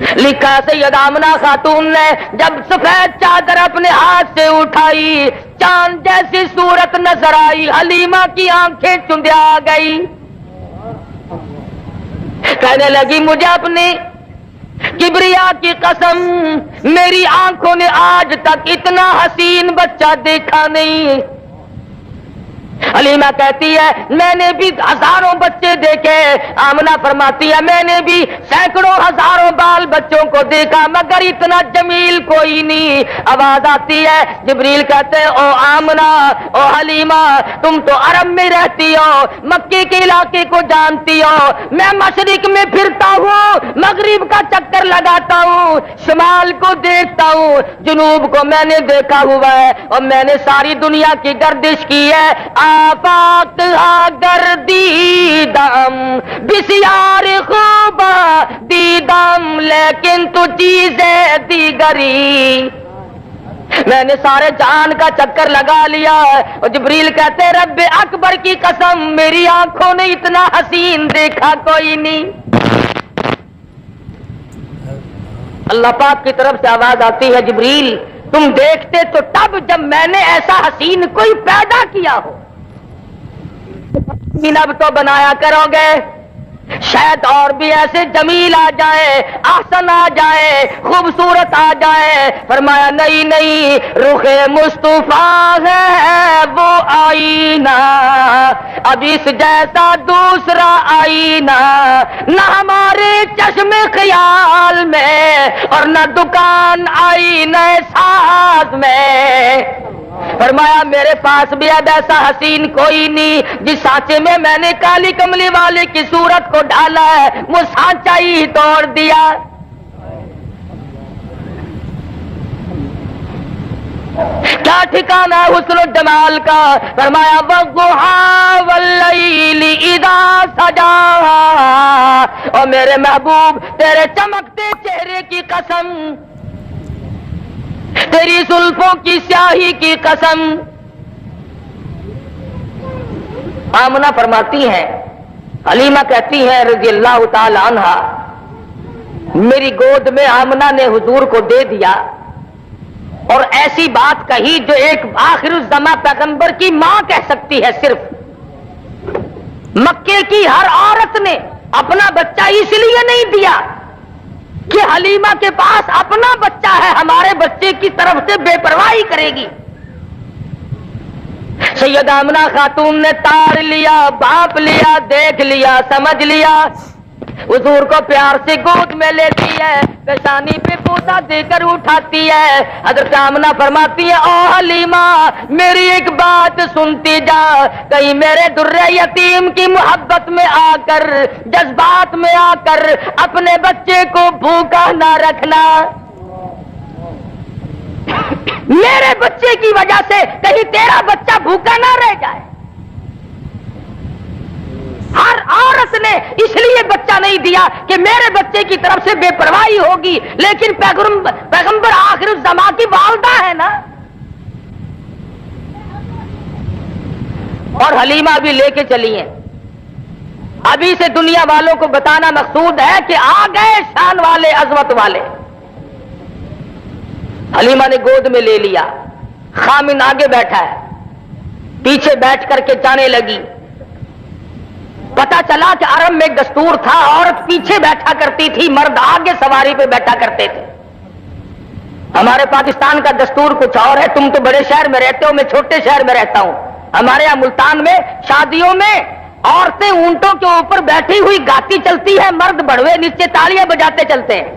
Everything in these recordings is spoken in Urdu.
لکھا سیدہ آمنہ خاتون نے جب سفید چادر اپنے ہاتھ سے اٹھائی چاند جیسی صورت نظر آئی، حلیمہ کی آنکھیں چندیا گئی، کہنے لگی مجھے اپنی کبریا کی قسم میری آنکھوں نے آج تک اتنا حسین بچہ دیکھا نہیں۔ حلیمہ کہتی ہے میں نے بھی ہزاروں بچے دیکھے، آمنہ فرماتی ہے میں نے بھی سینکڑوں ہزاروں بال بچوں کو دیکھا مگر اتنا جمیل کوئی نہیں۔ آواز آتی ہے، جبریل کہتے ہیں او آمنہ او حلیمہ تم تو عرب میں رہتی ہو، مکے کے علاقے کو جانتی ہو، میں مشرق میں پھرتا ہوں، مغرب کا چکر لگاتا ہوں، شمال کو دیکھتا ہوں، جنوب کو میں نے دیکھا ہوا ہے، اور میں نے ساری دنیا کی گردش کی ہے، آفاق گردیدم بسیار خوبا دیدم لیکن تو چیزیں دیگری، میں نے سارے جہان کا چکر لگا لیا ہے۔ اور جبریل کہتے رب اکبر کی قسم میری آنکھوں نے اتنا حسین دیکھا کوئی نہیں۔ اللہ پاک کی طرف سے آواز آتی ہے جبریل تم دیکھتے تو تب جب میں نے ایسا حسین کوئی پیدا کیا ہو، اب تو بنایا کرو گے، شاید اور بھی ایسے جمیل آ جائے، احسن آ جائے، خوبصورت آ جائے۔ فرمایا نہیں نہیں، رخ مصطفیٰ ہے وہ آئینہ، اب اس جیسا دوسرا آئینہ نہ ہمارے چشم خیال میں اور نہ دکان آئینہ ساز میں۔ فرمایا میرے پاس بھی اب ایسا حسین کوئی نہیں، جس سانچے میں میں نے کالی کملی والے کی صورت کو ڈالا ہے وہ سانچا ہی توڑ دیا۔ کیا ٹھکانہ ہے حسن و جمال کا۔ فرمایا والضحیٰ واللیل اذا سجا، اور میرے محبوب تیرے چمکتے چہرے کی قسم، تیری زلفوں کی سیاہی کی قسم۔ آمنہ فرماتی ہیں، حلیمہ کہتی ہے رضی اللہ تعالی عنہا میری گود میں آمنہ نے حضور کو دے دیا اور ایسی بات کہی جو ایک آخر الزماں پیغمبر کی ماں کہہ سکتی ہے صرف۔ مکے کی ہر عورت نے اپنا بچہ اس لیے نہیں دیا کہ حلیمہ کے پاس اپنا بچہ ہے، ہمارے بچے کی طرف سے بے پرواہی کرے گی۔ سیدہ آمنہ خاتون نے تار لیا، بھانپ لیا، دیکھ لیا، سمجھ لیا، حضور کو پیار سے گود میں لیتی ہے، پیشانی پہ بوسہ دے کر اٹھاتی ہے۔ حضرت آمنہ فرماتی ہے او حلیمہ میری ایک بات سنتی جا، کہیں میرے در یتیم کی محبت میں آ کر، جذبات میں آ کر اپنے بچے کو بھوکا نہ رکھنا، میرے بچے کی وجہ سے کہیں تیرا بچہ بھوکا نہ رہ جائے۔ ہر عورت نے اس لیے بچہ نہیں دیا کہ میرے بچے کی طرف سے بے پرواہی ہوگی، لیکن پیغمبر آخر الزمان کی والدہ ہے نا۔ اور حلیمہ بھی لے کے چلی ہیں، ابھی سے دنیا والوں کو بتانا مقصود ہے کہ آ گئے شان والے، عظمت والے۔ حلیمہ نے گود میں لے لیا، خامن آگے بیٹھا ہے، پیچھے بیٹھ کر کے جانے لگی۔ پتا چلا کہ عرب میں ایک دستور تھا، عورت پیچھے بیٹھا کرتی تھی، مرد آگے سواری پہ بیٹھا کرتے تھے۔ ہمارے پاکستان کا دستور کچھ اور ہے، تم تو بڑے شہر میں رہتے ہو، میں چھوٹے شہر میں رہتا ہوں۔ ہمارے یہاں ملتان میں شادیوں میں عورتیں اونٹوں کے اوپر بیٹھی ہوئی گاتی چلتی ہے، مرد بڑوے نیچے تالیاں بجاتے چلتے ہیں۔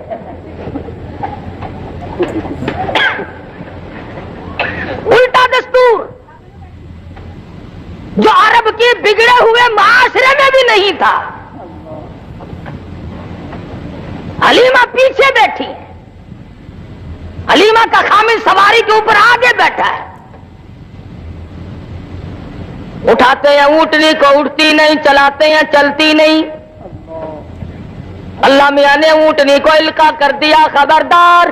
الٹا دستور جو عرب کے بگڑے ہوئے معاشرے میں بھی نہیں تھا۔ حلیمہ پیچھے بیٹھی ہے، حلیمہ کا خامن سواری کے اوپر آگے بیٹھا ہے۔ اٹھاتے ہیں اونٹنی کو، اٹھتی نہیں، چلاتے ہیں چلتی نہیں۔ اللہ میاں نے اونٹنی کو القا کر دیا، خبردار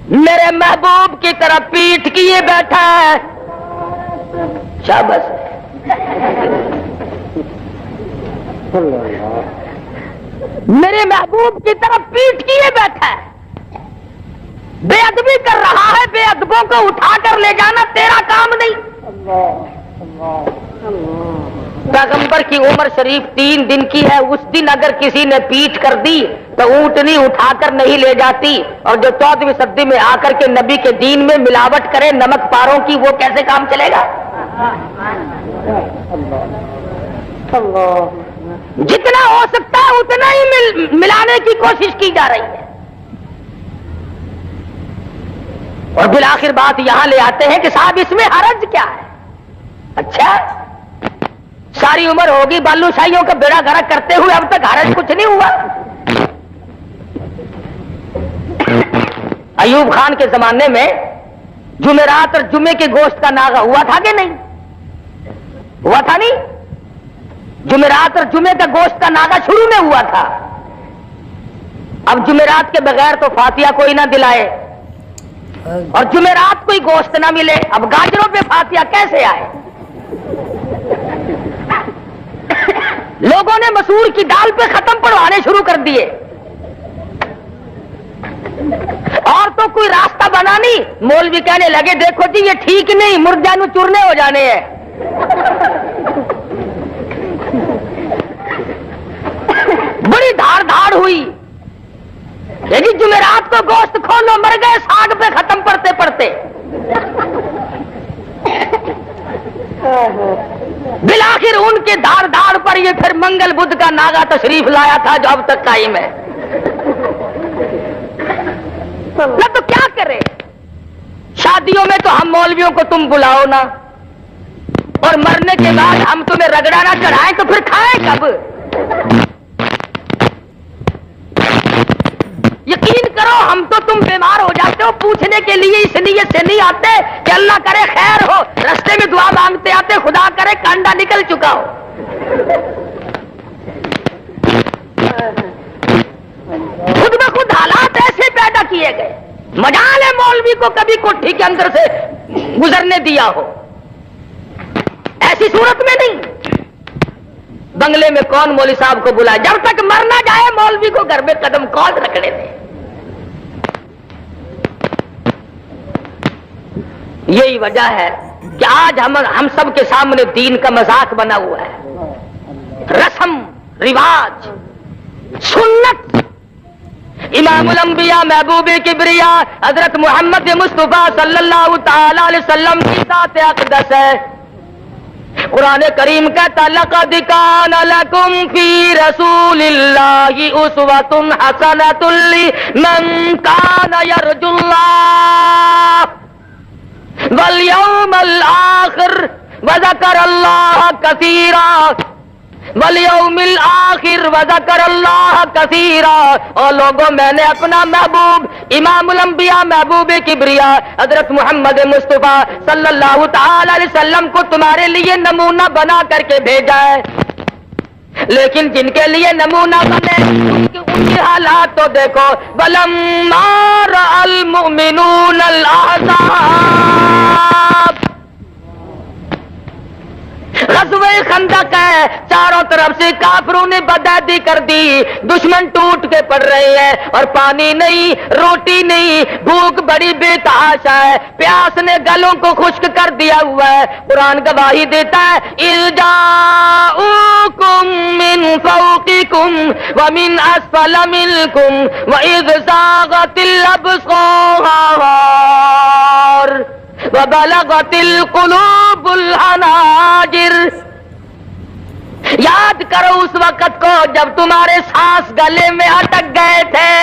میرے محبوب کی طرف پیٹھ کیے بیٹھا ہے۔ شاباش، میرے محبوب کی طرف پیٹ کیے بیٹھا ہے, بے ادبی کر رہا ہے. بے ادبوں کو اٹھا کر لے جانا تیرا کام نہیں. پیغمبر کی عمر شریف 3 دن کی ہے. اس دن اگر کسی نے پیٹ کر دی تو اونٹنی اٹھا کر نہیں لے جاتی, اور جو 14ویں صدی میں آ کر کے نبی کے دین میں ملاوٹ کرے نمک پاروں کی, وہ کیسے کام چلے گا؟ جتنا ہو سکتا ہے اتنا ہی ملانے کی کوشش کی جا رہی ہے. اور بالآخر بات یہاں لے آتے ہیں کہ صاحب اس میں حرج کیا ہے؟ اچھا, ساری عمر ہوگی بالو شاہیوں کا بیڑا گرک کرتے ہوئے, اب تک حرج کچھ نہیں ہوا. ایوب خان کے زمانے میں جمعرات اور جمعے کے گوشت کا ناغہ ہوا تھا کہ نہیں ہوا تھا؟ نہیں, جمعرات اور جمعے کا گوشت کا ناغہ شروع میں ہوا تھا. اب جمعرات کے بغیر تو فاتحہ کوئی نہ دلائے اور جمعرات کوئی گوشت نہ ملے, اب گاجروں پہ فاتحہ کیسے آئے؟ لوگوں نے مسور کی دال پہ ختم پڑھوانے شروع کر دیے, اور تو کوئی راستہ بنا نہیں. مولوی کہنے لگے دیکھو جی یہ ٹھیک نہیں, مردانو چورنے ہو جانے ہیں. بڑی دھاڑ دھاڑ ہوئی, لیکن جمعرات کو گوشت کھولو, مر گئے ساگ پہ ختم پڑھتے پڑھتے. بالآخر ان کے دھاڑ دھاڑ پر یہ پھر منگل بدھ کا ناغا تشریف لایا تھا جو اب تک قائم ہے. نہ تو کیا کرے, شادیوں میں تو ہم مولویوں کو تم بلاؤ نا, اور مرنے کے بعد ہم تمہیں رگڑا نہ چڑھائیں تو پھر کھائیں کب؟ یقین کرو ہم تو تم بیمار ہو جاتے ہو پوچھنے کے لیے اس نیت سے نہیں آتے کہ اللہ کرے خیر ہو, رستے میں دعا مانگتے آتے خدا کرے کانڈا نکل چکا ہو. خود بخود حالات ایسے پیدا کیے گئے, مجال ہے مولوی کو کبھی کوٹھی کے اندر سے گزرنے دیا ہو, ایسی صورت میں نہیں. بنگلے میں کون مولوی صاحب کو بلائے, جب تک مر نہ جائے مولوی کو گھر میں قدم کون رکھنے دے. یہی وجہ ہے کہ آج ہم سب کے سامنے دین کا مذاق بنا ہوا ہے. رسم رواج سنت امام الانبیاء محبوب کبریا حضرت محمد مصطفیٰ صلی اللہ تعالی علیہ وسلم کی ذات اقدس ہے. قرآن کریم کہتا لقد کان لکم فی رسول اللہ اسوۃ حسنۃ لمن کان یرجو اللہ والیوم الآخر وذکر اللہ کثیرا والیوم الآخر وذکر اللہ کثیرا. اور لوگوں میں نے اپنا محبوب امام الانبیاء محبوب کبریا حضرت محمد مصطفیٰ صلی اللہ تعالی علیہ وسلم کو تمہارے لیے نمونہ بنا کر کے بھیجا ہے, لیکن جن کے لیے نمونہ بنے ان کی حالات تو دیکھو. وَلَمَّا رَأَى الْمُؤْمِنُونَ الْأَحْزَابَ, غزوہ خندق ہے, چاروں طرف سے کافروں نے بدعہدی کر دی, دشمن ٹوٹ کے پڑ رہے ہیں اور پانی نہیں, روٹی نہیں, بھوک بڑی بے تحاشا ہے, پیاس نے گلوں کو خشک کر دیا ہوا ہے. قرآن گواہی دیتا ہے اِذْ جَاءُوكُم مِّن فَوْقِكُمْ وَمِنْ أَسْفَلَ مِنكُمْ وَإِذْ زَاغَتِ الْأَبْصَارُ وَبَلَغَتِ الْقُلُوبُ الْحَنَاجِرَ. یاد کرو اس وقت کو جب تمہارے سانس گلے میں اٹک گئے تھے.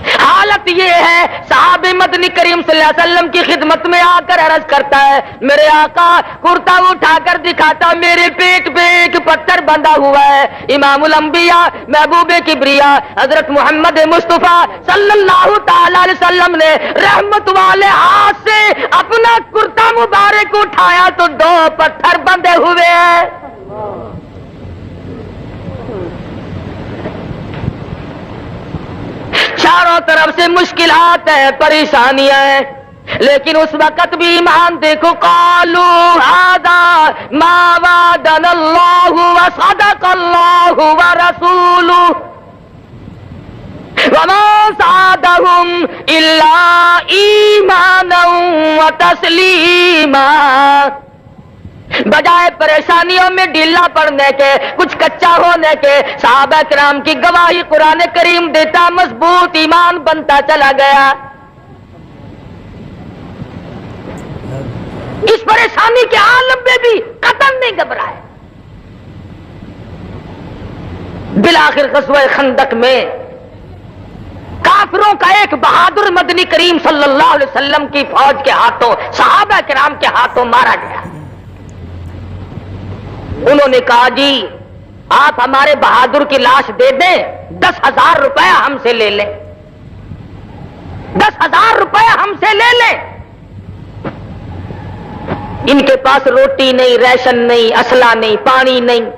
حالت یہ ہے, صحابی مدنی کریم صلی اللہ علیہ وسلم کی خدمت میں آ کر عرض کرتا ہے میرے آقا کرتا اٹھا کر دکھاتا میرے پیٹ پہ ایک پتھر بندھا ہوا ہے. امام الانبیاء محبوب کبریا حضرت محمد مصطفیٰ صلی اللہ تعالی علیہ وسلم نے رحمت والے ہاتھ سے اپنا کرتا مبارک اٹھایا تو 2 پتھر بندھے ہوئے ہیں. چاروں طرف سے مشکلات ہیں, پریشانیاں ہیں, لیکن اس وقت بھی ایمان دیکھو، قالو ھذا ما وعدنا اللہ وصدق اللہ ورسولہ وما زادهم الا ایمانا وتسلیما۔ بجائے پریشانیوں میں ڈھیلا پڑنے کے، کچھ کچا ہونے کے، صحابہ کرام کی گواہی قرآن کریم دیتا، مضبوط ایمان بنتا چلا گیا۔ اس پریشانی کے عالم میں بھی قدم نہیں گھبرائے۔ بالآخر غزوہ خندق میں کافروں کا ایک بہادر مدنی کریم صلی اللہ علیہ وسلم کی فوج کے ہاتھوں، صحابہ کرام کے ہاتھوں مارا گیا۔ انہوں نے کہا جی آپ ہمارے بہادر کی لاش دے دیں، 10,000 روپیہ ہم سے لے لیں، 10,000 روپیہ ہم سے لے لیں۔ ان کے پاس روٹی نہیں، ریشن نہیں، اسلحہ نہیں، پانی نہیں،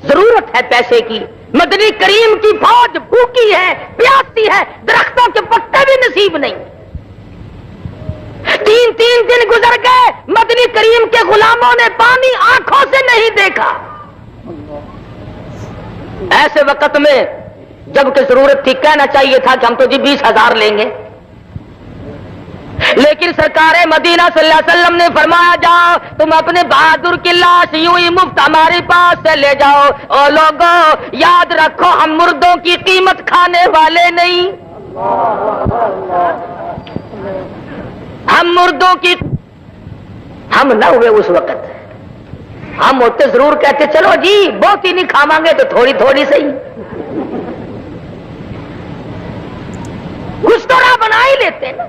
ضرورت ہے پیسے کی۔ مدنی کریم کی فوج بھوکی ہے، پیاسی ہے، درختوں کے پتے بھی نصیب نہیں۔ 3 دن گزر گئے، مدنی کریم کے غلاموں نے پانی آنکھوں سے نہیں دیکھا۔ ایسے وقت میں جب کہ ضرورت تھی، کہنا چاہیے تھا کہ ہم تو جی 20,000 لیں گے، لیکن سرکار مدینہ صلی اللہ علیہ وسلم نے فرمایا جاؤ تم اپنے بہادر کی لاش یوں ہی مفت ہمارے پاس سے لے جاؤ، اور لوگوں یاد رکھو ہم مردوں کی قیمت کھانے والے نہیں، ہم مردوں کی ہم نہ ہوئے اس وقت، ہم ہوتے ضرور کہتے چلو جی بہت ہی نہیں کھاواں گے تو تھوڑی تھوڑی صحیح، کچھ تو راہ بنا ہی لیتے نا۔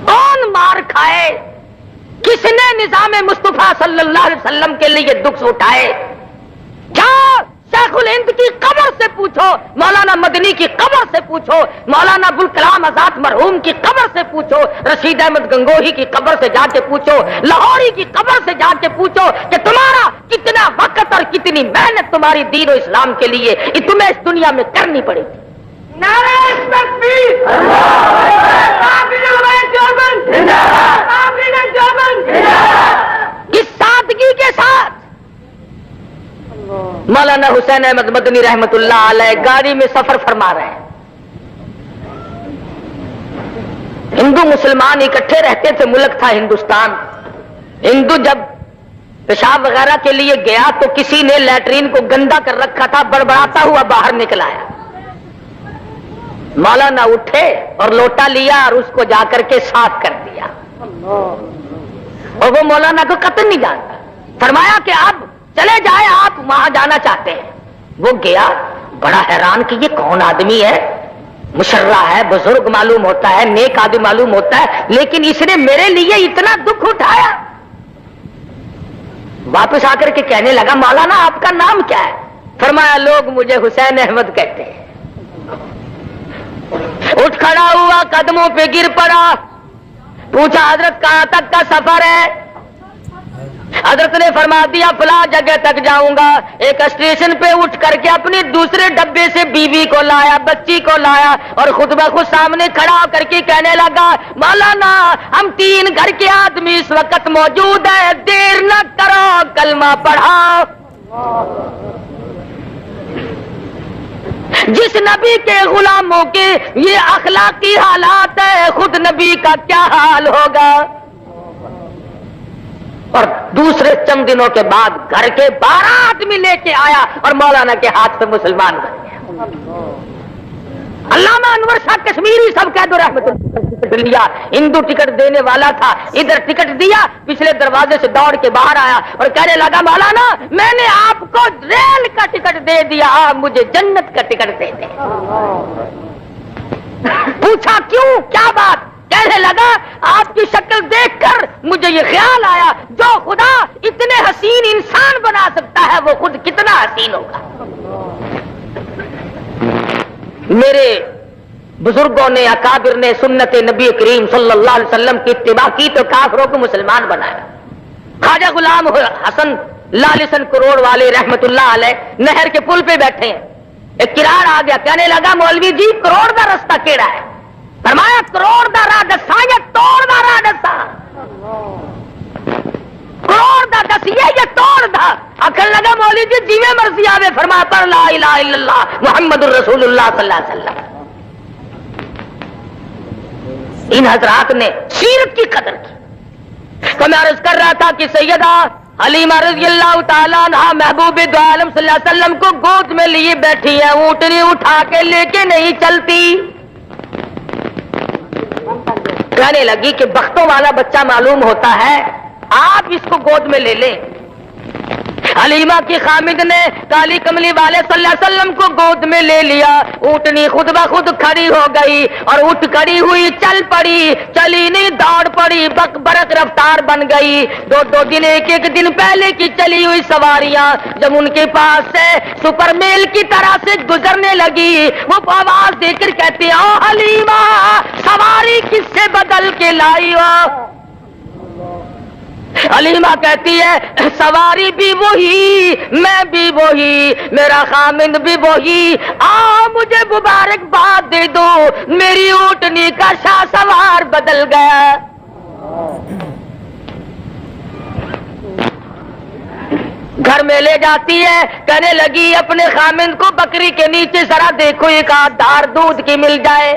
کون مار کھائے، کس نے نظام مصطفیٰ صلی اللہ علیہ وسلم کے لیے دکھ اٹھائے؟ کیا شیخ الہند کی قبر سے پوچھو، مولانا مدنی کی قبر سے پوچھو، مولانا ابوالکلام آزاد مرحوم کی قبر سے پوچھو، رشید احمد گنگوہی کی قبر سے جا کے پوچھو، لاہوری کی قبر سے جا کے پوچھو کہ تمہارا کتنا وقت اور کتنی محنت تمہاری دین و اسلام کے لیے تمہیں اس دنیا میں کرنی پڑے گی۔ نعرہ تکبیر، اس سادگی کے ساتھ مولانا حسین احمد مدنی رحمت اللہ علیہ گاڑی میں سفر فرما رہے ہیں۔ ہندو مسلمان اکٹھے رہتے تھے، ملک تھا ہندوستان۔ ہندو جب پیشاب وغیرہ کے لیے گیا تو کسی نے لیٹرین کو گندا کر رکھا تھا، بڑبڑاتا ہوا باہر نکل آیا۔ مولانا اٹھے اور لوٹا لیا اور اس کو جا کر کے صاف کر دیا، اور وہ مولانا کو قطع نہیں جانتا۔ فرمایا کہ اب چلے جائے، آپ وہاں جانا چاہتے ہیں۔ وہ گیا، بڑا حیران کہ یہ کون آدمی ہے، مشرع ہے، بزرگ معلوم ہوتا ہے، نیک آدمی معلوم ہوتا ہے، لیکن اس نے میرے لیے اتنا دکھ اٹھایا۔ واپس آ کر کے کہنے لگا مولانا آپ کا نام کیا ہے؟ فرمایا لوگ مجھے حسین احمد کہتے ہیں۔ اٹھ کھڑا ہوا، قدموں پہ گر پڑا، پوچھا حضرت کہاں تک کا سفر ہے؟ حضرت نے فرما دیا فلاں جگہ تک جاؤں گا۔ ایک اسٹیشن پہ اٹھ کر کے اپنے دوسرے ڈبے سے بیوی کو لایا، بچی کو لایا، اور خود بخود سامنے کھڑا ہو کر کے کہنے لگا مولانا ہم 3 گھر کے آدمی اس وقت موجود ہیں، دیر نہ کرو، کلمہ پڑھاؤ۔ جس نبی کے غلاموں کے یہ اخلاقی حالات ہے، خود نبی کا کیا حال ہوگا؟ اور دوسرے چند دنوں کے بعد گھر کے 12 آدمی لے کے آیا اور مولانا کے ہاتھ سے مسلمان بن گیا۔ علامہ انور شاہ کشمیری سب کہہ دو رحمت اللہ، ہندو ٹکٹ دینے والا تھا، ادھر ٹکٹ دیا، پچھلے دروازے سے دوڑ کے باہر آیا اور کہنے لگا مولانا میں نے آپ کو ریل کا ٹکٹ دے دیا، آپ مجھے جنت کا ٹکٹ دے دیں۔ پوچھا کیوں، کیا بات؟ کہنے لگا آپ کی شکل دیکھ کر مجھے یہ خیال آیا جو خدا اتنے حسین انسان بنا سکتا ہے وہ خود کتنا حسین ہوگا۔ میرے بزرگوں نے، اکابر نے سنت نبی کریم صلی اللہ علیہ وسلم کی اتباع کی تو کافروں کو مسلمان بنایا۔ خواجہ غلام حسن لالسن کروڑ والے رحمت اللہ علیہ نہر کے پل پہ بیٹھے ہیں، ایک کراڑ آ گیا، کہنے لگا مولوی جی کروڑ دا رستہ کیڑا ہے؟ فرمایا کروڑ دا راہ دساں یا لیجیے جیویں مرضی آوے، فرمایا پر لا الہ الا اللہ محمد الرسول اللہ صلی اللہ علیہ وسلم۔ ان حضرات نے سیرت کی قدر کی۔ تو میں عرض کر رہا تھا کہ سیدہ حلیمہ رضی اللہ تعالیٰ عنہ محبوب دو عالم صلی اللہ علیہ وسلم کو گود میں لیے بیٹھی ہے، اونٹنی اٹھا کے لے کے نہیں چلتی۔ کہنے لگی کہ بختوں والا بچہ معلوم ہوتا ہے، آپ اس کو گود میں لے لیں۔ حلیمہ کی خامد نے کالی کملی والے صلی اللہ علیہ وسلم کو گود میں لے لیا، اونٹنی خود بخود کھڑی ہو گئی اور اٹھ کھڑی ہوئی چل پڑی، چلی نہیں دوڑ پڑی، بک برق رفتار بن گئی۔ دو دن ایک دن پہلے کی چلی ہوئی سواریاں جب ان کے پاس سے سپر میل کی طرح سے گزرنے لگی، وہ آواز دے کر کہتے ہیں او حلیمہ سواری کس سے بدل کے لائی ہو؟ حلیمہ کہتی ہے سواری بھی وہی، میں بھی وہی، میرا خامند بھی وہی، مجھے مبارکباد دے دو، میری اونٹنی کا شاہ سوار بدل گیا۔ گھر میں لے جاتی ہے، کہنے لگی اپنے خامند کو بکری کے نیچے ذرا دیکھو ایک آدھ دھار دودھ کی مل جائے،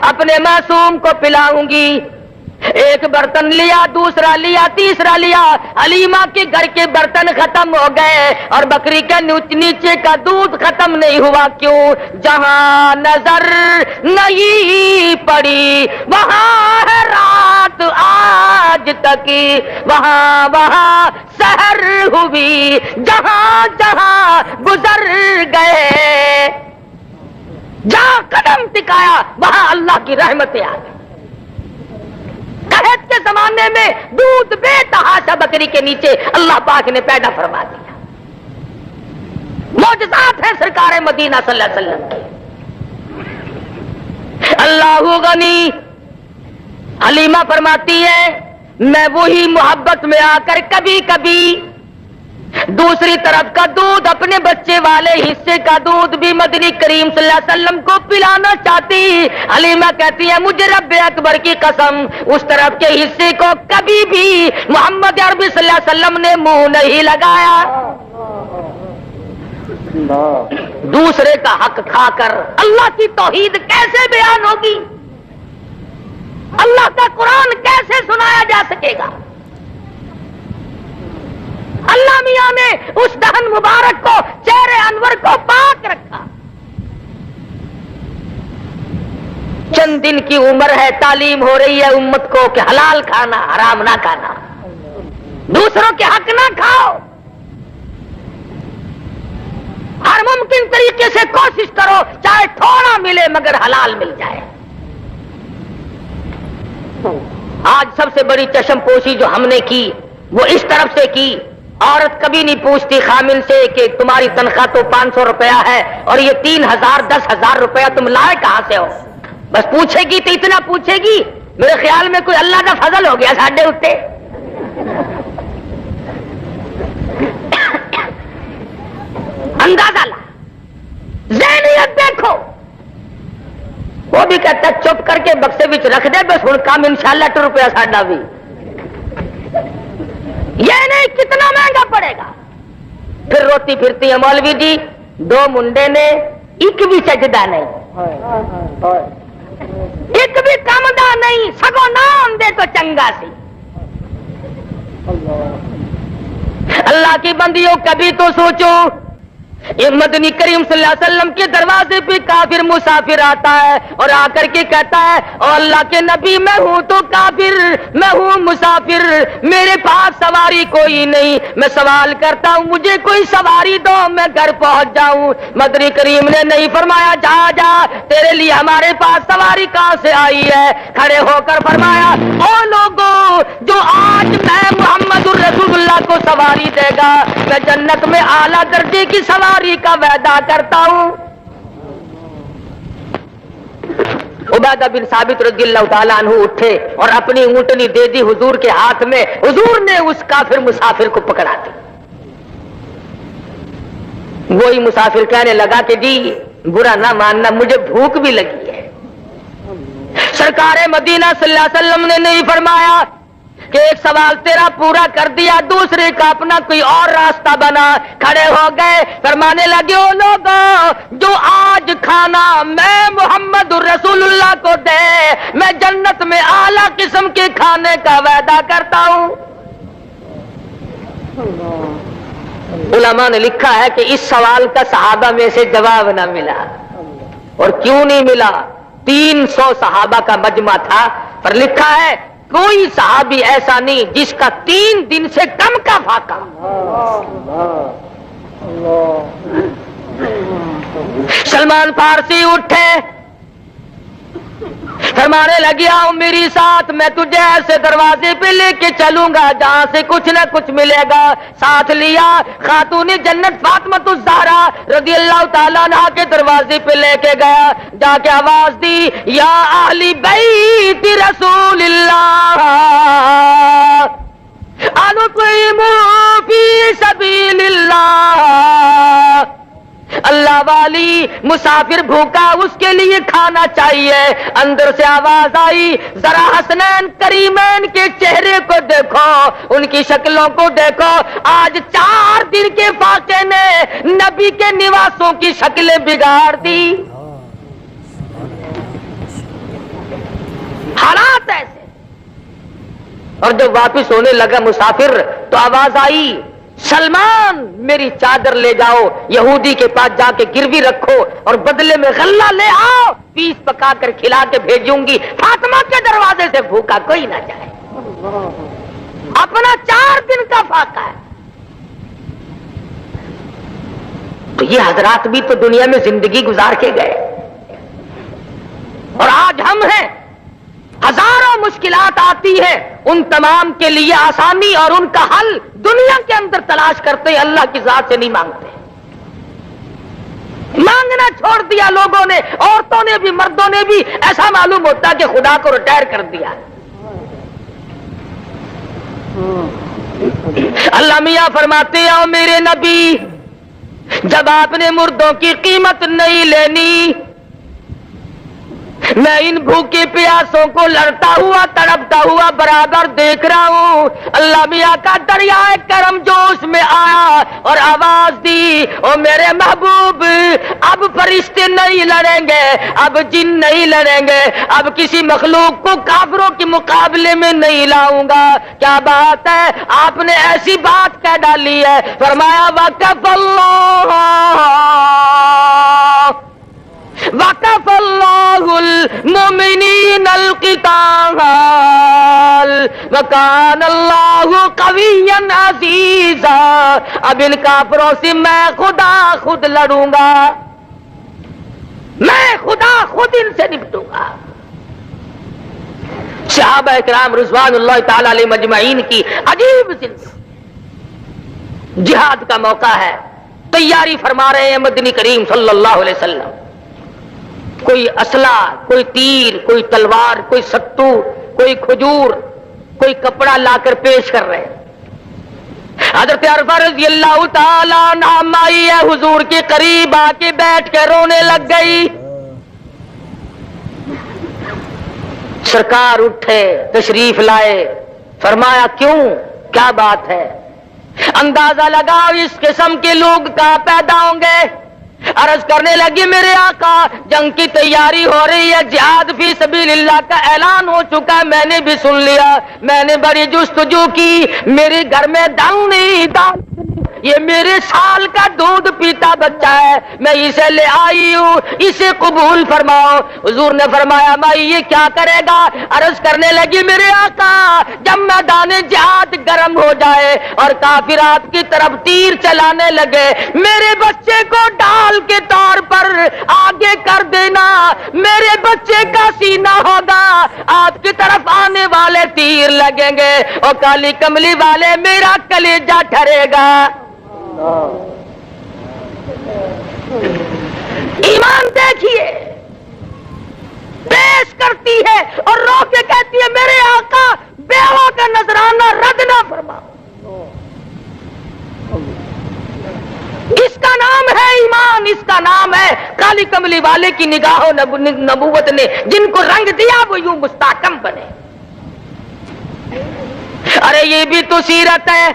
اپنے معصوم کو پلاؤں گی۔ ایک برتن لیا، دوسرا لیا، تیسرا لیا، حلیمہ کے گھر کے برتن ختم ہو گئے اور بکری کے نیچے کا دودھ ختم نہیں ہوا۔ کیوں؟ جہاں نظر نہیں پڑی وہاں ہے رات آج تک، وہاں سحر ہوئی، جہاں جہاں گزر گئے، جہاں قدم ٹکایا وہاں اللہ کی رحمتیں آ گئی۔ قحط کے زمانے میں دودھ بے تحاشا بکری کے نیچے اللہ پاک نے پیدا فرما دیا۔ معجزات ہے سرکار مدینہ صلی اللہ علیہ وسلم کی۔ اللہ غنی، حلیمہ فرماتی ہے میں وہی محبت میں آ کر کبھی کبھی دوسری طرف کا دودھ اپنے بچے والے حصے کا دودھ بھی مدنی کریم صلی اللہ علیہ وسلم کو پلانا چاہتی۔ حلیمہ کہتی ہے مجھے رب اکبر کی قسم اس طرف کے حصے کو کبھی بھی محمد عربی صلی اللہ علیہ وسلم نے منہ نہیں لگایا۔ دوسرے کا حق کھا کر اللہ کی توحید کیسے بیان ہوگی؟ اللہ کا قرآن کیسے سنایا جا سکے گا؟ اللہ میاں نے اس دہن مبارک کو، چہرے انور کو پاک رکھا۔ چند دن کی عمر ہے، تعلیم ہو رہی ہے امت کو کہ حلال کھانا، حرام نہ کھانا، دوسروں کے حق نہ کھاؤ، ہر ممکن طریقے سے کوشش کرو چاہے تھوڑا ملے مگر حلال مل جائے۔ آج سب سے بڑی چشم پوشی جو ہم نے کی وہ اس طرف سے کی، عورت کبھی نہیں پوچھتی خامن سے کہ تمہاری تنخواہ تو 500 روپیہ ہے اور یہ 3000 10,000 روپیہ تم لائے کہاں سے ہو؟ بس پوچھے گی تو اتنا پوچھے گی، میرے خیال میں کوئی اللہ کا فضل ہو گیا ساڈے اتے۔ اندازہ لا، ذہنیت دیکھو۔ وہ بھی کہتا ہے چپ کر کے بکسے بچ رکھ دے، بس ہن کام انشاءاللہ ٹر روپیہ ساڈا بھی، یہ نہیں کتنا مہنگا پڑے گا۔ پھر روتی پھرتی ہے مولوی جی 2 منڈے نے ایک بھی سجدہ نہیں، ایک بھی کمدا نہیں، سگو نام دے تو چنگا سی۔ اللہ کی بندیوں کبھی تو سوچو، یہ مدنی کریم صلی اللہ علیہ وسلم کے دروازے پہ کافر مسافر آتا ہے اور آ کر کے کہتا ہے او اللہ کے نبی میں ہوں تو کافر، میں ہوں مسافر، میرے پاس سواری کوئی نہیں، میں سوال کرتا ہوں مجھے کوئی سواری دو میں گھر پہنچ جاؤں۔ مدنی کریم نے نہیں فرمایا جا جا تیرے لیے ہمارے پاس سواری کہاں سے آئی ہے، کھڑے ہو کر فرمایا او لوگوں جو آج میں محمد الرسول اللہ کو سواری دے گا میں جنت میں اعلیٰ درجے کی سواری کا وعدہ کرتا ہوں۔ عبادہ بن ثابت رضی اللہ تعالیٰ عنہ اٹھے اور اپنی اونٹنی دے دی حضور کے ہاتھ میں، حضور نے اس کافر مسافر کو پکڑا دی۔ وہی مسافر کہنے لگا کہ جی برا نہ ماننا مجھے بھوک بھی لگی ہے۔ سرکار مدینہ صلی اللہ علیہ وسلم نے نہیں فرمایا کہ ایک سوال تیرا پورا کر دیا، دوسرے کا اپنا کوئی اور راستہ بنا، کھڑے ہو گئے، فرمانے لگے او لوگوں جو آج کھانا میں محمد رسول اللہ کو دے، میں جنت میں اعلیٰ قسم کے کھانے کا وعدہ کرتا ہوں۔ علماء نے لکھا ہے کہ اس سوال کا صحابہ میں سے جواب نہ ملا، اور کیوں نہیں ملا؟ 300 صحابہ کا مجمع تھا، پر لکھا ہے کوئی صحابی ایسا نہیں جس کا 3 دن سے کم کا فاقہ۔ سلمان فارسی اٹھے، فرمانے لگی آؤ میری ساتھ، میں تجھے ایسے دروازے پہ لے کے چلوں گا جہاں سے کچھ نہ کچھ ملے گا۔ ساتھ لیا، خاتون جنت فاطمہ الزہرا رضی اللہ تعالیٰ عنہا کے دروازے پہ لے کے گیا، جا کے آواز دی یا اہل بیت رسول اللہ انطعموا فی سبیل اللہ، اللہ والی مسافر بھوکا اس کے لیے کھانا چاہیے۔ اندر سے آواز آئی ذرا حسنین کریمین کے چہرے کو دیکھو، ان کی شکلوں کو دیکھو، آج 4 دن کے فاقے نے نبی کے نواسوں کی شکلیں بگاڑ دی۔ حالات ایسے، اور جب واپس ہونے لگا مسافر تو آواز آئی سلمان میری چادر لے جاؤ، یہودی کے پاس جا کے گروی رکھو اور بدلے میں غلہ لے آؤ، پیس پکا کر کھلا کے بھیجوں گی، فاطمہ کے دروازے سے بھوکا کوئی نہ جائے۔ اپنا 4 دن کا فاقہ ہے۔ تو یہ حضرات بھی تو دنیا میں زندگی گزار کے گئے، اور آج ہم ہیں، ہزاروں مشکلات آتی ہیں، ان تمام کے لیے آسانی اور ان کا حل دنیا کے اندر تلاش کرتے ہیں، اللہ کی ذات سے نہیں مانگتے۔ مانگنا چھوڑ دیا لوگوں نے، عورتوں نے بھی مردوں نے بھی، ایسا معلوم ہوتا کہ خدا کو ریٹائر کر دیا۔ اللہ میاں فرماتے ہیں او میرے نبی، جب آپ نے مردوں کی قیمت نہیں لینی، میں ان بھوکے پیاسوں کو لڑتا ہوا تڑپتا ہوا برابر دیکھ رہا ہوں۔ اللہ میاں کا دریائے کرم جوش میں آیا اور آواز دی او میرے محبوب، اب فرشتے نہیں لڑیں گے، اب جن نہیں لڑیں گے، اب کسی مخلوق کو کافروں کے مقابلے میں نہیں لاؤں گا۔ کیا بات ہے، آپ نے ایسی بات کہہ ڈالی ہے۔ فرمایا وقف اللہ المؤمنین القتال وکان اللہ قویا عزیزا، اب ان کافروں سے میں خدا خود لڑوں گا، میں خدا خود ان سے نپٹوں گا۔ صحابہ کرام رضوان اللہ تعالی علیہ مجمعین کی عجیب زندگی، جہاد کا موقع ہے، تیاری فرما رہے ہیں مدنی کریم صلی اللہ علیہ وسلم، کوئی اسلحہ، کوئی تیر، کوئی تلوار، کوئی ستو، کوئی کھجور، کوئی کپڑا لا کر پیش کر رہے ہیں۔ حضرت عرفہ رضی اللہ تعالیٰ عنہ مائی حضور کے قریب آ کے بیٹھ کے رونے لگ گئی۔ سرکار اٹھے، تشریف لائے، فرمایا کیوں، کیا بات ہے؟ اندازہ لگاؤ اس قسم کے لوگ کہاں پیدا ہوں گے۔ عرض کرنے لگی میرے آقا جنگ کی تیاری ہو رہی ہے، جہاد فی سبیل اللہ کا اعلان ہو چکا ہے، میں نے بھی سن لیا، میں نے بڑی جستجو کی، میرے گھر میں دم نہیں، دال یہ میرے سال کا دودھ پیتا بچہ ہے، میں اسے لے آئی ہوں، اسے قبول فرماؤ۔ حضور نے فرمایا بھائی یہ کیا کرے گا؟ عرض کرنے لگی میرے آقا جب میدان جہاد گرم ہو جائے اور کافر آپ کی طرف تیر چلانے لگے، میرے بچے کو ڈال کے طور پر آگے کر دینا، میرے بچے کا سینہ ہوگا، آپ کی طرف آنے والے تیر لگیں گے اور کالی کملی والے میرا کلیجہ ٹھرے گا۔ ایمان دیکھیے، پیش کرتی ہے اور رو کے کہتی ہے میرے آقا بیوہ کا نذرانہ رد نہ فرماؤ۔ اس کا نام ہے ایمان، اس کا نام ہے کالی کملی والے کی نگاہوں نبوت نے جن کو رنگ دیا وہ یوں مستحکم بنے۔ بھی تو سیرت ہے.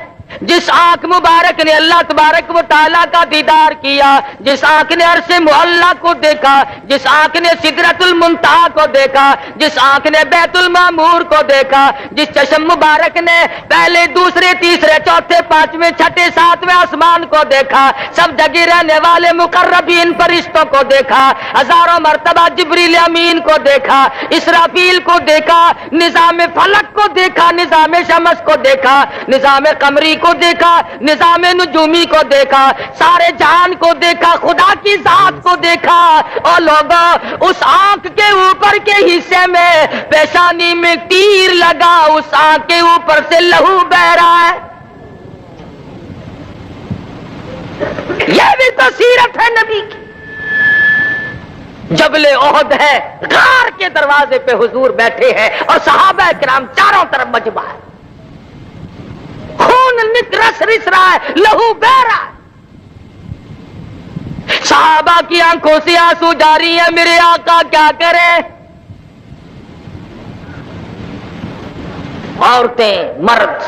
جس آنکھ مبارک نے اللہ تبارک و تعالیٰ کا دیدار کیا، جس آنکھ نے عرش معلیٰ کو دیکھا، جس آنکھ نے سدرۃ المنتہا کو دیکھا، جس آنکھ نے بیت المعمور کو دیکھا، جس چشم مبارک نے پہلے دوسرے تیسرے چوتھے پانچویں چھٹے ساتویں آسمان کو دیکھا، سب جگہ رہنے والے مقربین فرشتوں کو دیکھا، ہزاروں مرتبہ جبریل امین کو دیکھا، اسرافیل کو دیکھا، نظام فلک کو دیکھا، نظام شمس کو دیکھا، نظام قمری کو دیکھا، نظام نجومی کو دیکھا، سارے جہان کو دیکھا، خدا کی ذات کو دیکھا. اور لوگوں اس آنکھ کے اوپر کے حصے میں پیشانی میں تیر لگا، اس آنکھ کے اوپر سے لہو بہ رہا ہے. یہ بھی تو سیرت ہے نبی کی. جبل احد ہے، غار کے دروازے پہ حضور بیٹھے ہیں اور صحابہ کرام چاروں طرف مجمع ہے، خون رس رہا ہے، لہو بہ رہا ہے. صحابہ کی آنکھوں سے آنسو جاری ہے. میرے آقا کیا کرے؟ عورتیں مرد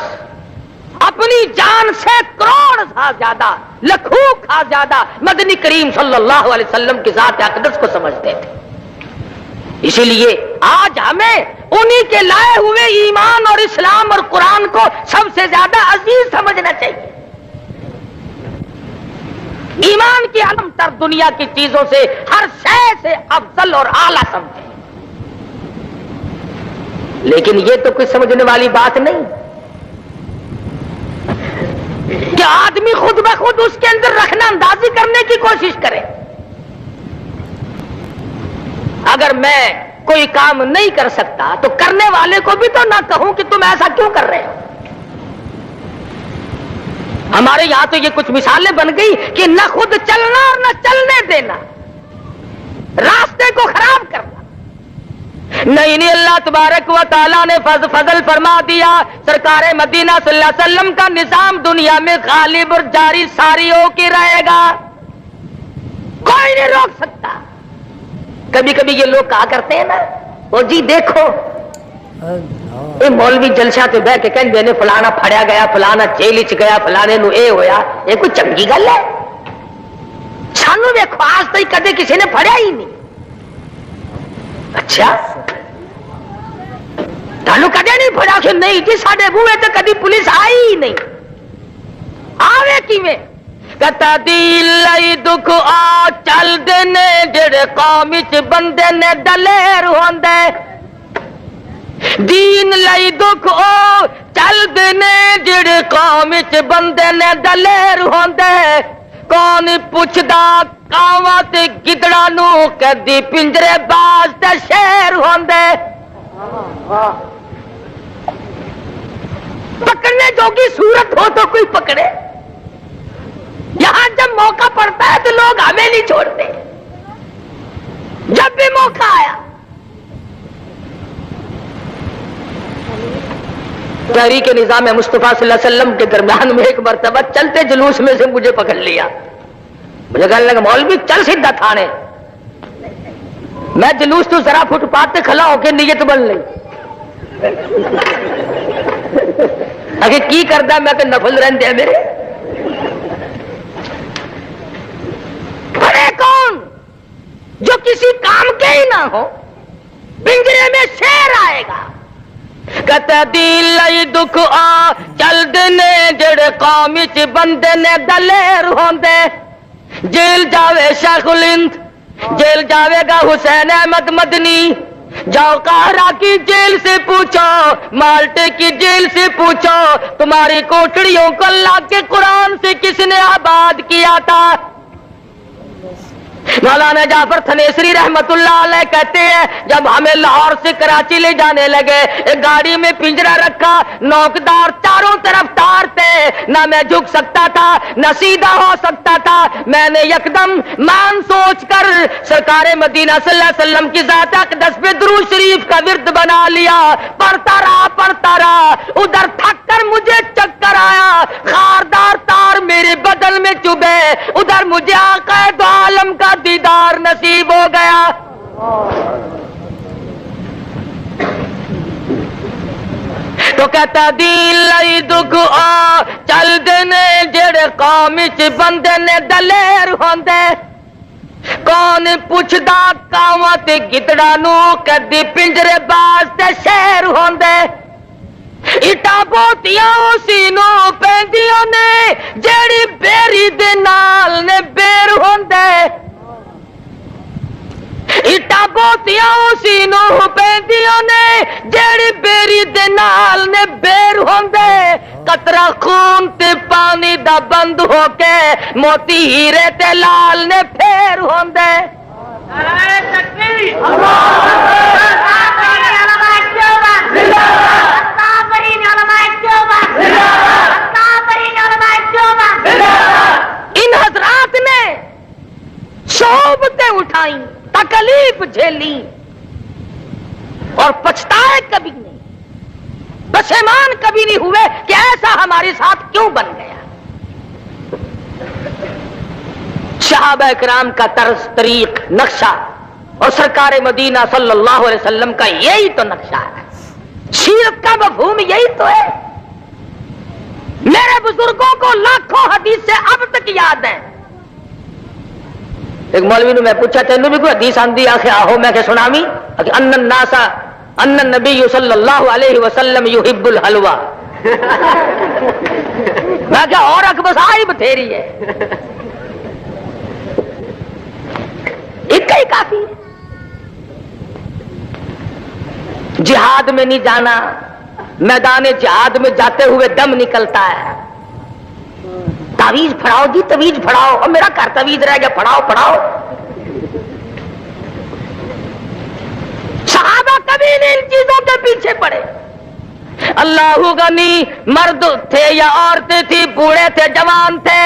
اپنی جان سے کروڑ سا زیادہ، لاکھوں کا زیادہ مدنی کریم صلی اللہ علیہ وسلم کی ذات اقدس کو سمجھتے تھے. اسی لیے آج ہمیں انہی کے لائے ہوئے ایمان اور اسلام اور قرآن کو سب سے زیادہ عزیز سمجھنا چاہیے. ایمان کی علم تر دنیا کی چیزوں سے ہر شے سے افضل اور اعلیٰ سمجھیں. لیکن یہ تو کچھ سمجھنے والی بات نہیں کہ آدمی خود بخود اس کے اندر رکھنا اندازی کرنے کی کوشش کرے. اگر میں کوئی کام نہیں کر سکتا تو کرنے والے کو بھی تو نہ کہوں کہ تم ایسا کیوں کر رہے ہو. ہمارے یہاں تو یہ کچھ مثالیں بن گئی کہ نہ خود چلنا اور نہ چلنے دینا، راستے کو خراب کرنا. نہیں اللہ تبارک و تعالیٰ نے فضل فرما دیا. سرکار مدینہ صلی اللہ علیہ وسلم کا نظام دنیا میں غالب اور جاری ساری ہو کے رہے گا، کوئی نہیں روک سکتا. کبھی کبھی یہ لوگ کہا کرتے ہیں نا، او جی دیکھو یہ مولوی جلسہ پہ بہ کے کہیں میں نے فلانا پھڑیا گیا، فلانا جیل چ گیا، فلانے نو اے ہویا. یہ کوئی چنگی گل ہے؟ سانو دیکھو آج تک کدے کسی نے پھڑیا ہی نہیں. اچھا تانوں کدے نہیں پھڑیا؟ کہ نہیں جی ساڈے بوئے تے کدی پولیس آئی ہی نہیں. آوے کیویں؟ کتا دل لئی دکھ آ چل دینے جڑے قوم وچ بندے نے دلیر ہوندے. دین لئی دکھ او چل دینے جڑے قوم وچ بندے نے دلیر ہوندے. کون پوچھدا کاواں تے گدڑاں نو کدی پنجرے باز تے شیر ہوندے. پکڑنے جوگی صورت ہو تو کوئی پکڑے. یہاں جب موقع پڑتا ہے تو لوگ ہمیں نہیں چھوڑتے. جب بھی موقع آیا تحریک نظام مصطفیٰ صلی اللہ علیہ وسلم کے درمیان میں ایک مرتبہ چلتے جلوس میں سے مجھے پکڑ لیا. مجھے کہنے لگا مولوی چل سیدھا تھانے. میں جلوس تو ذرا فٹ پاتھ پہ کھڑا ہو کے نیت بن لی. اگر کی کردا میں کہ نفل رہندے میرے. بڑے کون جو کسی کام کے ہی نہ ہو، پنجرے میں شیر آئے گا. کہتا دل لئی دکھ آ چل دینے جڑے قوم وچ بندے نے دلیر ہوندے. جیل جاوے شیخ الہند، جیل جاوے گا حسین احمد مدنی. جاؤ قاہرہ کی جیل سے پوچھو، مالٹے کی جیل سے پوچھو، تمہاری کوٹڑیوں کو اللہ کے قرآن سے کس نے آباد کیا تھا. مولانا جعفر تھنیسری رحمت اللہ علیہ کہتے ہیں جب ہمیں لاہور سے کراچی لے جانے لگے، ایک گاڑی میں پنجرا رکھا، نوکدار چاروں طرف تار تھے، نہ میں جھک سکتا تھا نہ سیدھا ہو سکتا تھا. میں نے یکدم مان سوچ کر سرکار مدینہ صلی اللہ علیہ وسلم کی ذات اقدس پہ درود شریف کا ورد بنا لیا. پڑھتا رہا. ادھر تھک کر مجھے چکر آیا، خاردار تار میرے بدن میں چبھے. ادھر مجھے آقا دو عالم کا دیدار نصیب ہو گیا. تو کہتا دین لئی دکھ آ چل دینے جڑے قوم چ بندے نے دلیر ہوندے کون پوچھدا کاواں تے گدڑا نو کدی پنجرے باز تے شیر ہوندے اٹا بوتیاں اسی نو پیندیاں نے جیڑی بیری دے نال نے بیر ہوندے اٹا بوتیاں اسی نو پیندیاں نے جیڑی بیری دے نال نے بیر ہوندے قطرہ خون تے پانی دا بند ہو کے موتی ہیرے تے لال نے پھیر ہوندے ان حضرات نے صحبتیں اٹھائیں تکلیف جھیلی اور پچھتائے کبھی نہیں پشیمان کبھی نہیں ہوئے کہ ایسا ہمارے ساتھ کیوں بن گیا صحابہ کرام کا طرز طریق نقشہ اور سرکار مدینہ صلی اللہ علیہ وسلم کا یہی تو نقشہ ہے سیرت کا مفہوم یہی تو ہے میرے بزرگوں کو لاکھوں حدیث سے اب تک یاد ہیں ایک مولوی نے میں پوچھا تینوں بھی کوئی حدیث آندی آخر آہو میں کہ سنامی ان الناس ان النبی صلی اللہ علیہ وسلم یحب الحلوہ میں کہ اور اکبر آئی بتھیری ہے ایک ہی کافی ہے جہاد میں نہیں جانا میدان جہاد میں جاتے ہوئے دم نکلتا ہے تعویذ پھڑاؤ جی تعویذ پھڑاؤ اور میرا گھر تعویذ رہ گیا پھڑاؤ پھڑاؤ صحابہ کبھی نہیں ان چیزوں کے پیچھے پڑے اللہ غنی مرد تھے یا عورتیں تھی بوڑھے تھے جوان تھے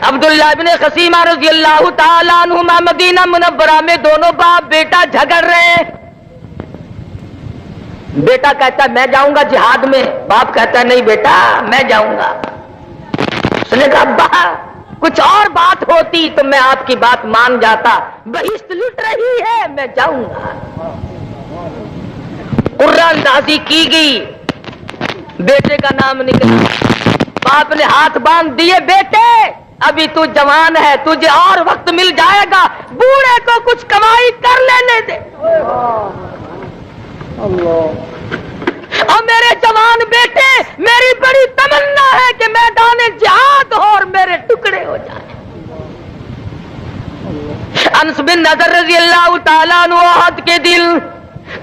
عبداللہ بن خسیمہ رضی اللہ تعالیٰ عنہما مدینہ منورہ میں دونوں باپ بیٹا جھگڑ رہے ہیں بیٹا کہتا ہے میں جاؤں گا جہاد میں باپ کہتا ہے نہیں بیٹا میں جاؤں گا اس نے کہا ابا کچھ اور بات ہوتی تو میں آپ کی بات مان جاتا بہشت لٹ رہی ہے میں جاؤں گا قرآن اندازی کی گئی بیٹے کا نام نکلا باپ نے ہاتھ باندھ دیے بیٹے ابھی تو جوان ہے تجھے اور وقت مل جائے گا بوڑھے کو کچھ کمائی کر لینے دے اور میرے جوان بیٹے میری بڑی تمنا ہے کہ میدان جہاد ہو اور میرے ٹکڑے ہو جائیں انس بن نضر رضی اللہ تعالیٰ عنہ احد کے دل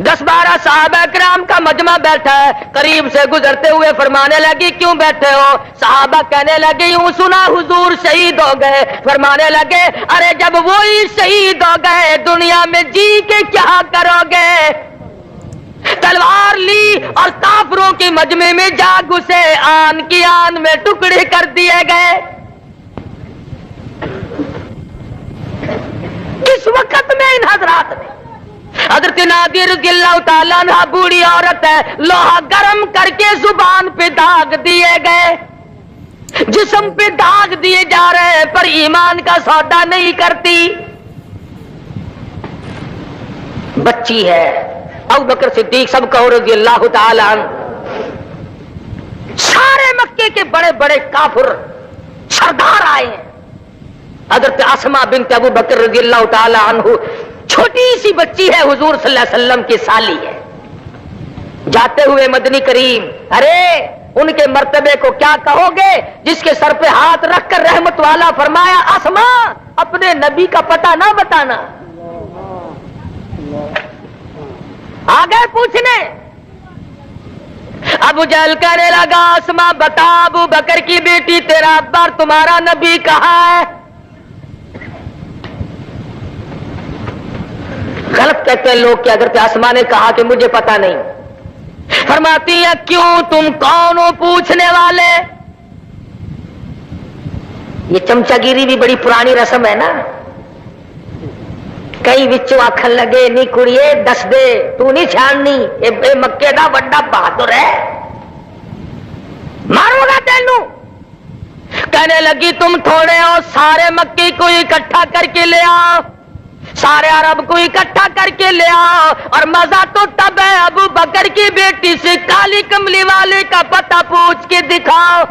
10-12 صحابہ کرام کا مجمع بیٹھا ہے قریب سے گزرتے ہوئے فرمانے لگی کیوں بیٹھے ہو صحابہ کہنے لگے یوں سنا حضور شہید ہو گئے فرمانے لگے ارے جب وہی شہید ہو گئے دنیا میں جی کے کیا کرو گے تلوار لی اور کافروں کے مجمع میں جا گھسے آن کی آن میں ٹکڑے کر دیے گئے کس وقت میں ان حضرات نے حضرت نادر رضی اللہ تعالیٰ عنہ بوڑھی عورت ہے لوہا گرم کر کے زبان پہ داغ دیے گئے جسم پہ داغ دیے جا رہے ہیں پر ایمان کا سودا نہیں کرتی بچی ہے ابو بکر صدیق سب کو رضی اللہ تعالیٰ عنہ سارے مکے کے بڑے بڑے کافر سردار آئے ہیں حضرت اسماء بنت ابو بکر رضی اللہ تعالیٰ عنہ چھوٹی سی بچی ہے حضور صلی اللہ علیہ وسلم کی سالی ہے جاتے ہوئے مدنی کریم ارے ان کے مرتبے کو کیا کہو گے جس کے سر پہ ہاتھ رکھ کر رحمت والا فرمایا اسماء اپنے نبی کا پتہ نہ بتانا آگے پوچھنے ابو جہل کہنے لگا اسماء بتا ابو بکر کی بیٹی تیرا ابا تمہارا نبی کہاں ہے غلط کہتے ہیں لوگ کہ اگر اسماء نے کہا کہ مجھے پتا نہیں فرماتی ہیں کیوں تم کون ہو پوچھنے والے یہ چمچا گیری بھی بڑی پرانی رسم ہے نا کئی بچوں آکھن لگے نی کڑیے دس دے تو نہیں چھاننی اے مکے دا بڑا بہادر ہے مارو گا تینوں کہنے لگی تم تھوڑے ہو سارے مکے کو اکٹھا کر کے لے آؤ سارے عرب کو اکٹھا کر کے لے آؤ، اور مزہ تو تب ہے ابو بکر کی بیٹی سے کالی کملی والے کا پتہ پوچھ کے دکھاؤ۔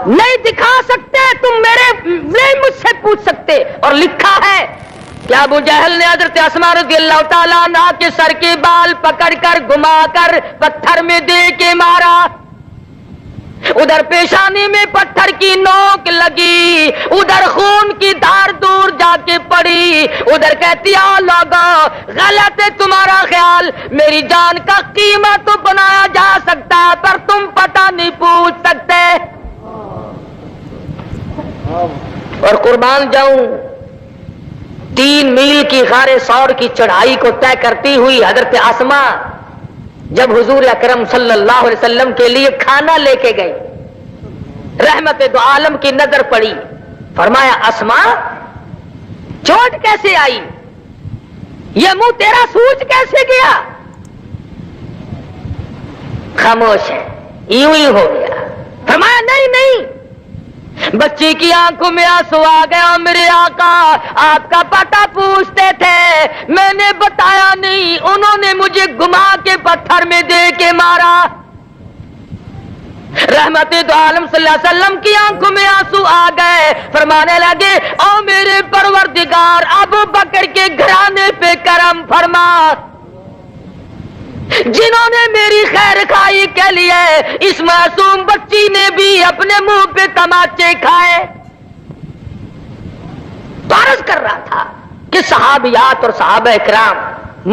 نہیں دکھا سکتے تم، میرے نہیں مجھ سے پوچھ سکتے۔ اور لکھا ہے کہ ابو جہل نے حضرت اسماء رضی اللہ تعالیٰ عنہا کے سر کے بال پکڑ کر گھما کر پتھر میں دے کے مارا، ادھر پیشانی میں پتھر کی نوک لگی، ادھر خون کی دھار دور جا کے پڑی، ادھر کہتی آ لوگو غلط ہے تمہارا خیال، میری جان کا قیمہ تو بنایا جا سکتا ہے پر تم پتہ نہیں پوچھ سکتے۔ اور قربان جاؤں، 3 میل کی غار ثور کی چڑھائی کو طے کرتی ہوئی حضرت اسماء جب حضور اکرم صلی اللہ علیہ وسلم کے لیے کھانا لے کے گئی، رحمت دو عالم کی نظر پڑی، فرمایا اسماء چوٹ کیسے آئی، یہ منہ تیرا سوج کیسے گیا؟ خاموش ہے، یوں ہی ہو گیا۔ فرمایا نہیں نہیں، بچی کی آنکھوں میں آنسو آ گیا، میرے آقا آپ کا پتہ پوچھتے تھے، میں نے بتایا نہیں، انہوں نے مجھے گھما کے پتھر میں دے کے مارا۔ رحمت دو عالم صلی اللہ علیہ وسلم کی آنکھوں میں آنسو آ گئے، فرمانے لگے او میرے پروردگار ابو بکر کے گھرانے پہ کرم فرما، جنہوں نے میری خیر خواہی کے لیے اس معصوم بچی نے بھی اپنے منہ پہ تماچے کھائے۔ تو عرض کر رہا تھا کہ صحابیات اور صحابہ اکرام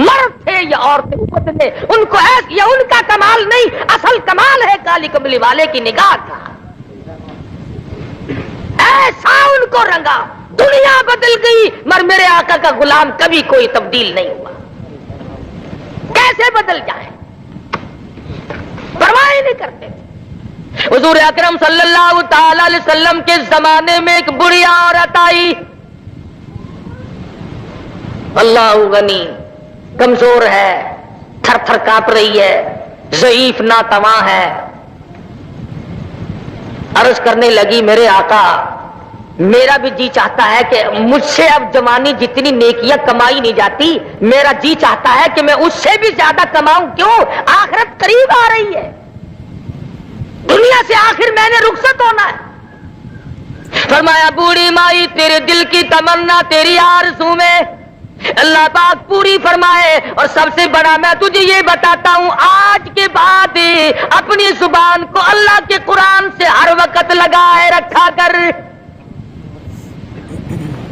مرد تھے یا عورتیں بدلے، ان کو یہ ان کا کمال نہیں، اصل کمال ہے کالی کملی والے کی نگاہ کا، ایسا ان کو رنگا، دنیا بدل گئی مگر میرے آقا کا غلام کبھی کوئی تبدیل نہیں ہوا۔ کیسے بدل جائیں پرواہ نہیں کرتے۔ حضور اکرم صلی اللہ تعالی علیہ وسلم کے زمانے میں ایک بڑی عورت آئی، اللہ غنی، کمزور ہے، تھر تھر کانپ رہی ہے، ضعیف ناتواں ہے، عرض کرنے لگی میرے آقا میرا بھی جی چاہتا ہے کہ مجھ سے اب جوانی جتنی نیکیاں کمائی نہیں جاتی، میرا جی چاہتا ہے کہ میں اس سے بھی زیادہ کماؤں، کیوں؟ آخرت قریب آ رہی ہے، دنیا سے آخر میں نے رخصت ہونا ہے۔ فرمایا بوڑھی مائی تیرے دل کی تمنا تیری آرزو میں اللہ پاک پوری فرمائے، اور سب سے بڑا میں تجھے یہ بتاتا ہوں آج کے بعد اپنی زبان کو اللہ کے قرآن سے ہر وقت لگائے رکھا کر،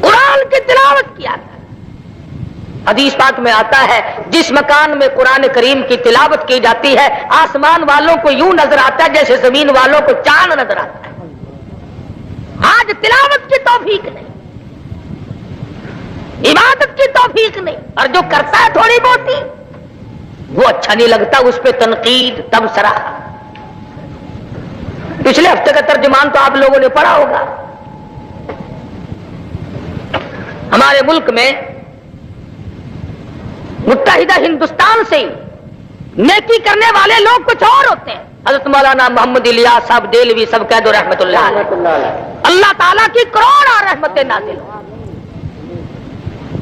قرآن کی تلاوت کیا کر۔ حدیث پاک میں آتا ہے جس مکان میں قرآن کریم کی تلاوت کی جاتی ہے آسمان والوں کو یوں نظر آتا ہے جیسے زمین والوں کو چاند نظر آتا ہے۔ آج تلاوت کی توفیق نہیں، عبادت کی توفیق نہیں، اور جو کرتا ہے تھوڑی بہت ہی وہ اچھا نہیں لگتا، اس پہ تنقید تبصرہ۔ پچھلے ہفتے کا ترجمان تو آپ لوگوں نے پڑھا ہوگا، ہمارے ملک میں متحدہ ہندوستان سے نیکی کرنے والے لوگ کچھ اور ہوتے ہیں۔ حضرت مولانا محمد الیاس صاحب دیلوی سب کہہ دو رحمت اللہ علیہ، اللہ تعالیٰ کی کروڑ رحمتیں نازل ہوں۔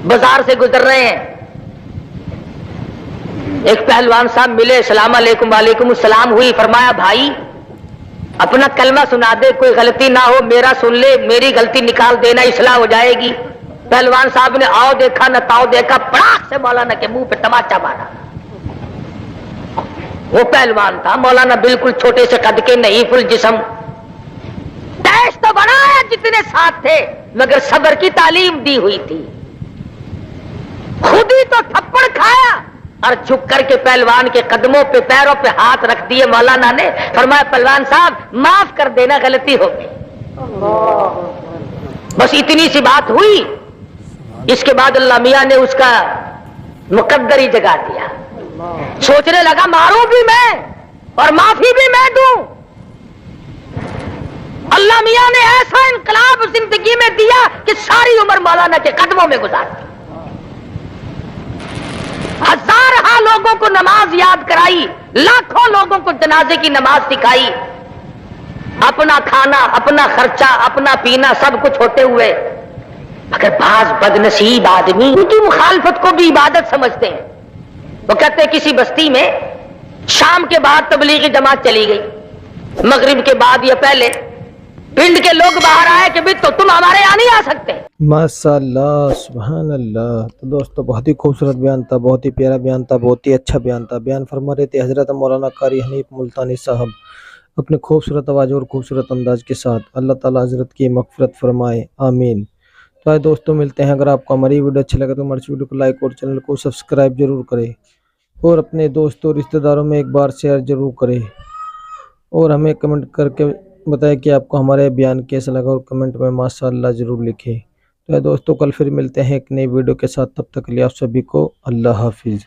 بازار سے گزر رہے ہیں، ایک پہلوان صاحب ملے، السلام علیکم، وعلیکم السلام ہوئی، فرمایا بھائی اپنا کلمہ سنا دے، کوئی غلطی نہ ہو، میرا سن لے، میری غلطی نکال دینا، اصلاح ہو جائے گی۔ پہلوان صاحب نے آؤ دیکھا نہ تاؤ دیکھا، پڑاخ سے مولانا کے منہ پہ تماچا مارا۔ وہ پہلوان تھا، مولانا بالکل چھوٹے سے قد کے، نہیں فل جسم، ٹیسٹ تو بڑا ہے جتنے ساتھ تھے مگر صبر کی تعلیم دی ہوئی تھی، خود ہی تو تھپڑ کھایا اور جھک کر کے پہلوان کے قدموں پہ پیروں پہ ہاتھ رکھ دیے۔ مولانا نے فرمایا پہلوان صاحب معاف کر دینا، غلطی ہو گئی، بس اتنی سی بات ہوئی۔ اس کے بعد اللہ میاں نے اس کا مقدر ہی جگا دیا، سوچنے لگا ماروں بھی میں اور معافی بھی میں دوں، اللہ میاں نے ایسا انقلاب زندگی میں دیا کہ ساری عمر مولانا کے قدموں میں گزار دی. ہزارہ لوگوں کو نماز یاد کرائی، لاکھوں لوگوں کو جنازے کی نماز سکھائی. اپنا کھانا، اپنا خرچہ، اپنا پینا سب کچھ ہوتے ہوئے مگر بعض بدنصیب آدمی ان کی مخالفت کو بھی عبادت سمجھتے ہیں. وہ کہتے ہیں کسی بستی میں شام کے بعد تبلیغی جماعت چلی گئی، مغرب کے بعد یا پہلے پنڈ کے لوگ باہر آئے کہ بھی تو تم ہمارے یہاں نہیں آ سکتے. ماشاء اللہ، سبحان اللہ. تو دوستو بہت ہی خوبصورت بیان تھا، بہت ہی پیارا بیان تھا، بہت ہی اچھا بیان تھا. بیان فرما رہے تھے حضرت مولانا قاری حنیف ملتانی صاحب اپنے خوبصورت آواز اور خوبصورت انداز کے ساتھ. اللہ تعالی حضرت کی مغفرت فرمائے، آمین. تو آئے دوستو ملتے ہیں. اگر آپ کو ہماری ویڈیو اچھی لگے تو ہماری ویڈیو کو لائک اور چینل کو سبسکرائب ضرور کریں اور اپنے دوستوں اور رشتہ داروں میں ایک بار شیئر ضرور کریں اور ہمیں کمنٹ کر کے بتائیں کہ آپ کو ہمارے بیان کیسا لگا اور کمنٹ میں ماشاء اللہ ضرور لکھیں. تو دوستو کل پھر ملتے ہیں ایک نئی ویڈیو کے ساتھ. تب تک کے لیے آپ سبھی کو اللہ حافظ.